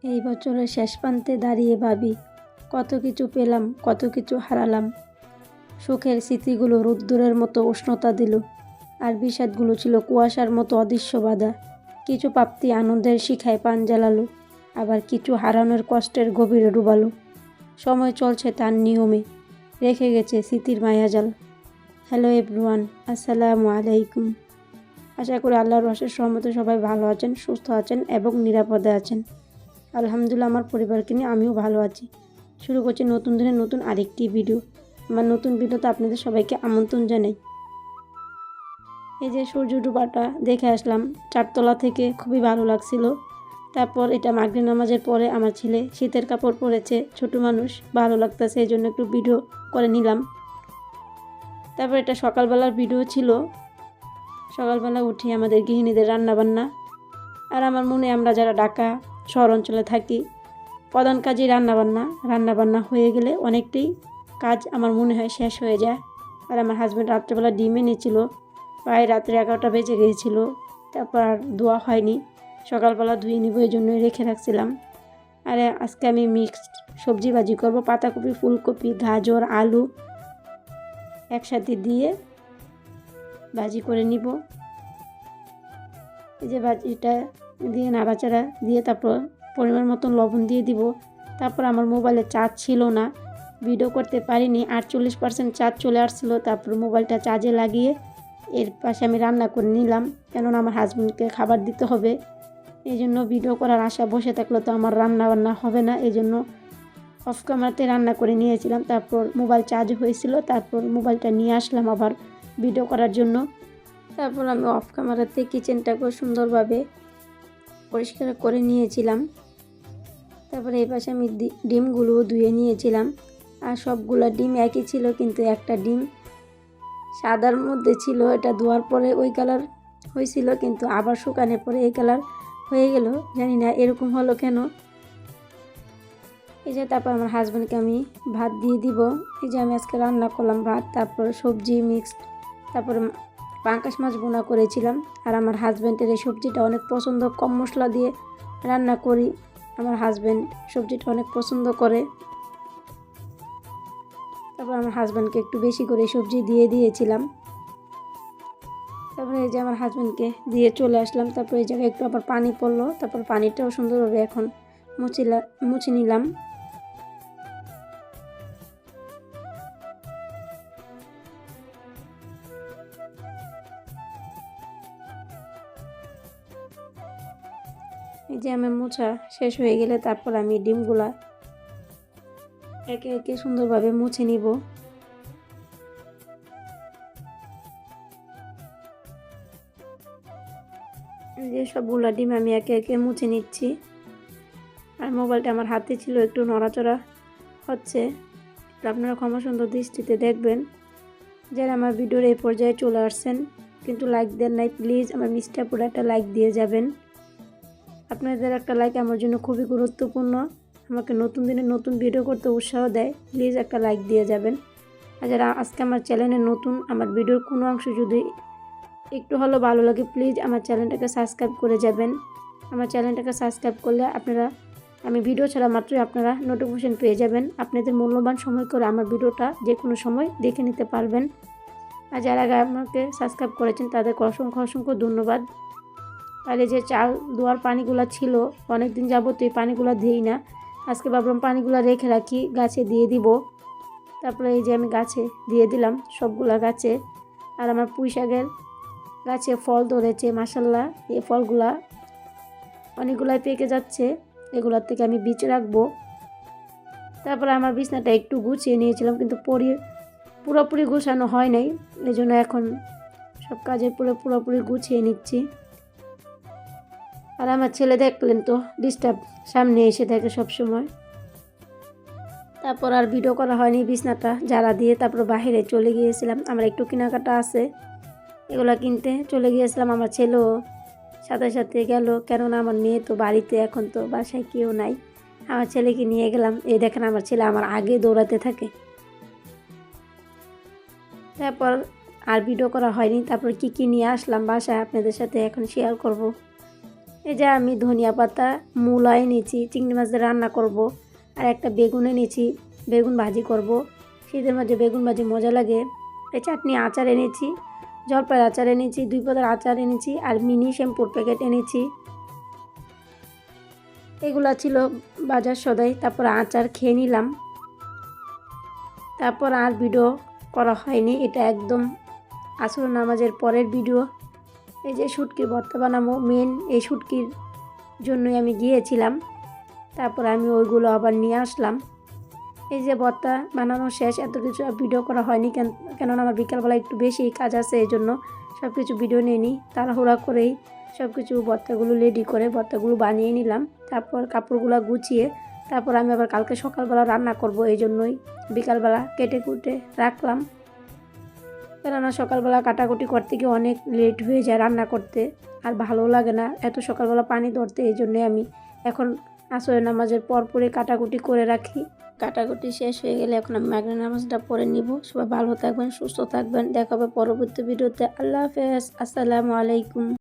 এই বছরের শেষ প্রান্তে দাঁড়িয়ে ভাবি, কত কিছু পেলাম, কত কিছু হারালাম। সুখের স্মৃতিগুলো রোদ্দুরের মতো উষ্ণতা দিল, আর বিষাদগুলো ছিল কুয়াশার মতো অদৃশ্য বাধা। কিছু প্রাপ্তি আনন্দের শিখায় পান জ্বালালো, আবার কিছু হারানোর কষ্টের গভীরে ডুবালো। সময় চলছে তার নিয়মে, রেখে গেছে স্মৃতির মায়াজাল। হ্যালো এভরিওয়ান, আসসালামু আলাইকুম। আশা করি আল্লাহর অশেষ রহমতে সবাই ভালো আছেন, সুস্থ আছেন এবং নিরাপদে আছেন। আলহামদুলিল্লাহ, আমার পরিবারকে নিয়ে আমিও ভালো আছি। শুরু করছি নতুন দিনের নতুন আরেকটি ভিডিও। আমার নতুন ভিডিওতে আপনাদের সবাইকে আমন্ত্রণ জানাই। এই যে সূর্য ডুবাটা দেখে আসলাম চারতলা থেকে, খুবই ভালো লাগছিল। তারপর এটা মাগরিব নামাজের পরে আমার ছেলে শীতের কাপড় পরেছে, ছোট মানুষ, ভালো লাগতেছে, এই জন্য একটু ভিডিও করে নিলাম। তারপর এটা সকালবেলার ভিডিও ছিল। সকালবেলা উঠে আমাদের গৃহিণীদের রান্নাবান্না, আর আমার মনে আমরা যারা ঢাকা শহর অঞ্চলে থাকি, প্রধান কাজই রান্নাবান্না হয়ে গেলে অনেকটাই কাজ আমার মনে হয় শেষ হয়ে যায়। আর আমার হাজব্যান্ড রাত্রেবেলা ডিম এনেছিল, প্রায় রাত্রে 11টা বেজে গিয়েছিল। তারপর আর ধোয়া হয়নি, সকালবেলা ধুয়ে নিব, এই জন্যই রেখে রাখছিলাম। আর আজকে আমি মিক্সড সবজি ভাজি করব, পাতাকপি, ফুলকপি, গাজর, আলু একসাথে দিয়ে ভাজি করে নিব। এই যে ভাজিটা দিয়ে নাড়াচাড়া দিয়ে তারপর পরিমাণ মতন লবণ দিয়ে দিব। তারপর আমার মোবাইলে চার্জ ছিল না, ভিডিও করতে পারিনি, 48% চার্জ চলে আসছিলো। তারপর মোবাইলটা চার্জে লাগিয়ে এর পাশে আমি রান্না করে নিলাম, কেননা আমার হাজব্যান্ডকে খাবার দিতে হবে। এই জন্য ভিডিও করার আশা বসে থাকলে তো আমার রান্না হবে না, এই জন্য অফ ক্যামেরাতে রান্না করে নিয়েছিলাম। তারপর মোবাইল চার্জ হয়েছিল, তারপর মোবাইলটা নিয়ে আসলাম আবার ভিডিও করার জন্য। তারপর আমি অফ ক্যামেরাতে কিচেনটাকে সুন্দরভাবে পরিষ্কার করে নিয়েছিলাম। তারপরে এই পাশে আমি ডিমগুলো ধুয়ে নিয়েছিলাম, আর সবগুলো ডিম একই ছিল, কিন্তু একটা ডিম সাদার মধ্যে ছিল। এটা ধোয়ার পরে ওই কালার হয়েছিল, কিন্তু আবার শুকানোর পরে এই কালার হয়ে গেল, জানি না এরকম হলো কেন। এই যে তারপর আমার হাজব্যান্ডকে আমি ভাত দিয়ে দিব। এই যে আমি আজকে রান্না করলাম ভাত, তারপর সবজি মিক্সড, তারপরে পাঙ্কাশ মাছ বোনা করেছিলাম। আর আমার হাজব্যান্ডের এই সবজিটা অনেক পছন্দ, কম মশলা দিয়ে রান্না করি, আমার হাজব্যান্ড সবজিটা অনেক পছন্দ করে। তারপর আমার হাজব্যান্ডকে একটু বেশি করে সবজি দিয়ে দিয়েছিলাম। তারপরে এই যে আমার হাজব্যান্ডকে দিয়ে চলে আসলাম। তারপর এই জায়গায় একটু আবার পানি পড়লো, তারপর পানিটাও সুন্দরভাবে এখন মুছে নিলাম। এই যে আমার মোছা শেষ হয়ে গেলে তারপর আমি ডিমগুলা একে একে সুন্দরভাবে মুছে নিব। যে সবগুলা ডিম আমি একে একে মুছে নিচ্ছি। আর মোবাইলটা আমার হাতে ছিল, একটু নড়াচড়া হচ্ছে, আপনারা ক্ষমা সুন্দর দৃষ্টিতে দেখবেন। যারা আমার ভিডিওর এই পর্যায়ে চলে আসছেন কিন্তু লাইক দেন নাই, প্লিজ আমার মিষ্টি আপুরা একটা লাইক দিয়ে যাবেন। আপনাদের একটা লাইক আমার জন্য খুবই গুরুত্বপূর্ণ, আমাকে নতুন দিনে নতুন ভিডিও করতে উৎসাহ দেয়। প্লিজ একটা লাইক দিয়ে যাবেন। আর যারা আজকে আমার চ্যানেলে নতুন, আমার ভিডিওর কোনো অংশ যদি একটু হলেও ভালো লাগে, প্লিজ আমার চ্যানেলটাকে সাবস্ক্রাইব করে যাবেন। আমার চ্যানেলটাকে সাবস্ক্রাইব করলে আপনারা, আমি ভিডিও ছাড়া মাত্রই আপনারা নোটিফিকেশন পেয়ে যাবেন। আপনাদের মূল্যবান সময় করে আমার ভিডিওটা যে কোনো সময় দেখে নিতে পারবেন। আর যারা আগে আমাকে সাবস্ক্রাইব করেছেন তাদেরকে অসংখ্য অসংখ্য ধন্যবাদ। আর এই যে চাল ধোয়ার পানিগুলো ছিল, অনেক দিন যাবত এই পানিগুলো দিই না, আজকে ভাবলাম পানিগুলো রেখে রাখি, গাছে দিয়ে দিব। তারপরে এই যে আমি গাছে দিয়ে দিলাম সবগুলা গাছে। আর আমার পুঁই শাকের গাছে ফল ধরেছে মাশাআল্লাহ, এই ফলগুলা অনেকগুলাই পেকে যাচ্ছে, এগুলোর থেকে আমি বীজ রাখবো। তারপরে আমার বিছনাটা একটু গুছিয়ে নিয়েছিলাম, কিন্তু পুরোপুরি গুছানো হয় নাই, এই জন্য এখন সব কাজে পুরোপুরি গুছিয়ে নিচ্ছি। আর আমার ছেলে দেখলেন তো ডিস্টার্ব, সামনে এসে থাকে সবসময়। তারপর আর ভিডিও করা হয়নি, বিছনাটা ঝাড়া দিয়ে তারপর বাইরে চলে গিয়েছিলাম, আমার একটু কেনাকাটা আছে, এগুলো কিনতে চলে গিয়েছিলাম। আমার ছেলেও সাথে সাথে গেল, কেননা আমার মেয়ে তো বাড়িতে, এখন তো বাসায় কেউ নাই, আমার ছেলেকে নিয়ে গেলাম। এই দেখেন আমার ছেলে আমার আগে দৌড়াতে থাকে। তারপর আর ভিডিও করা হয়নি। তারপর কি নিয়ে আসলাম বাসায় আপনাদের সাথে এখন শেয়ার করব। এই যে আমি ধনিয়া পাতা, মূলা এনেছি, চিংড়ি মাছ দিয়ে রান্না করব। আর একটা বেগুন এনেছি, বেগুন ভাজি করব। শীতের মাঝে বেগুন ভাজি মজা লাগে। এই চাটনি, আচার এনেছি, জলপাইয়ের আচার এনেছি, 2 পাতার আচার এনেছি, আর মিনি শ্যাম্পুর প্যাকেট এনেছি। এগুলা ছিল বাজার সদাই। তারপর আচার খেয়ে নিলাম। তারপর আর ভিডিও করা হয়নি। এটা একদম আসর নামাজের পরের ভিডিও। এই যে শুটকির ভর্তা বানাবো, মেন এই শুটকির জন্যই আমি গিয়েছিলাম। তারপর আমি ওইগুলো আবার নিয়ে আসলাম। এই যে ভর্তা বানানো শেষ, এত কিছু ভিডিও করা হয়নি কেননা আমার বিকালবেলা একটু বেশি কাজ আছে, এই জন্য সব কিছু ভিডিও নিয়ে নিই। তাড়াহুড়া করেই সব কিছু ভর্তাগুলো রেডি করে ভর্তাগুলো বানিয়ে নিলাম। তারপর কাপড়গুলো গুছিয়ে তারপর আমি আবার কালকে সকালবেলা রান্না করব, এই জন্যই বিকালবেলা কেটে কুটে রাখলাম। কেননা সকালবেলা কাটাকুটি করতে গিয়ে অনেক লেট হয়ে যায় রান্না করতে, আর ভালো লাগে না এত সকালবেলা পানি ধরতে। এই জন্যে আমি এখন আসরের নামাজের পরে কাটাকুটি করে রাখি। কাটাকুটি শেষ হয়ে গেলে এখন আমি মাগরিব নামাজটা পড়ে নিব। সবাই ভালো থাকবেন, সুস্থ থাকবেন। দেখা হবে পরবর্তী ভিডিওতে। আল্লাহ হাফেজ, আসসালামু আলাইকুম।